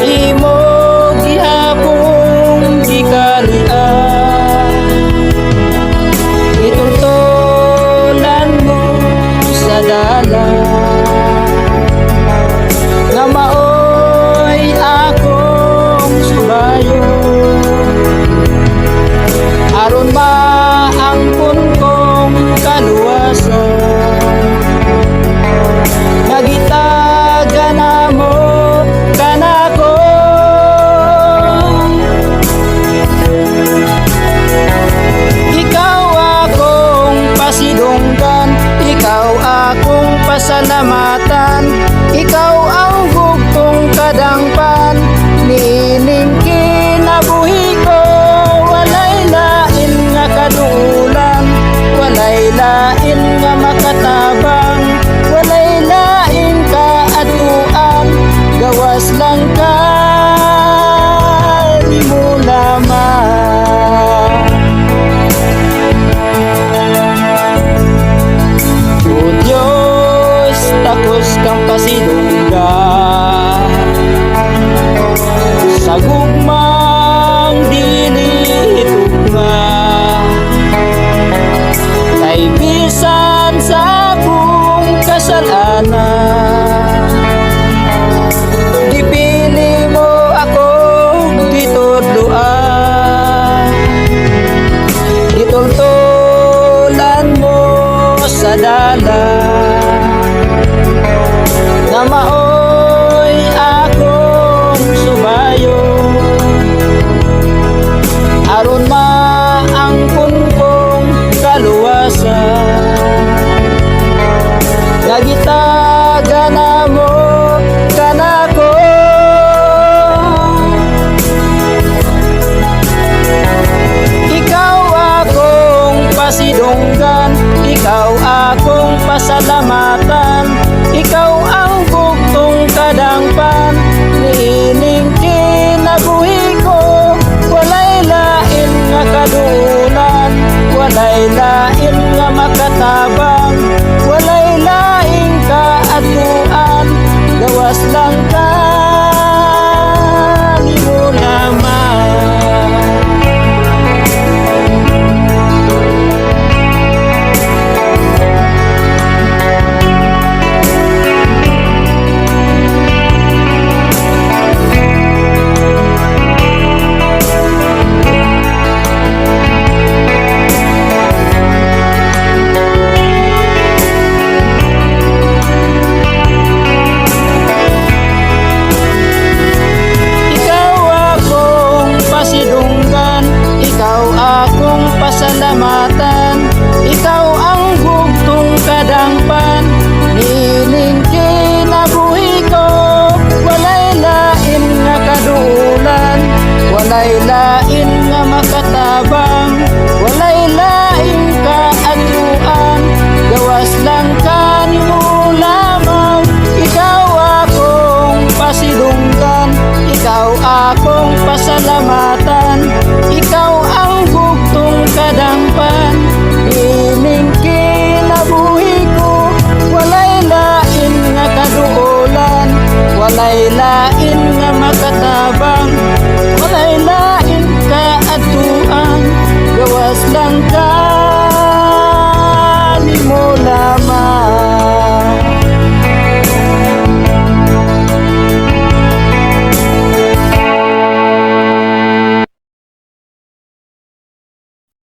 imo gihapon gikalian, itultolan mo sa dalan nga maoy akong subayo, aron maangkon kong kaluwasan. Nagitaga na mo kanako, ikaw akong pasidunggan, ikaw akong pasalamatan, ikaw ang bugtong kadangpan, niining kinabuhi ko. Walay lain nga kaduulan, walay lain nga makatabang, walay lain ka atuan, gawas lang ka di mo lamang. O Diyos, takos kang pasidunggan sa gugmang dili tugma, kay bisan sa akong kasalanan, dipili mo akong gitudloan, itultulan mo sa dalan nga maoy akong subayo, aron maangkon kong kaluwasan. Nagitaga na mo kanako, ikaw akong pasidunggan, ikaw akong pasalamatan, ikaw ang bugtong kadangpan, niining kinabuhi ko. Walay lain nga kaduulan, walay lain nga makatabang, walay laing kaatuan, gawas lang ka di mo lamang. Pasalamatan, ikaw ang bugtong kadangpan, niining kinabuhi ko. Walay lain nga kaduulan, walay lain nga makatabang, walay lain ka atuan, gawas lang ka ni mo lamang. Ikaw akong pasidunggan, ikaw akong pasalamatan, ikaw ang bugtong kadangpan, ining kinabuhi ko. Walay lain nga kaduulan, walay lain nga makatabang, walay lain ka atuan, gawas lang ka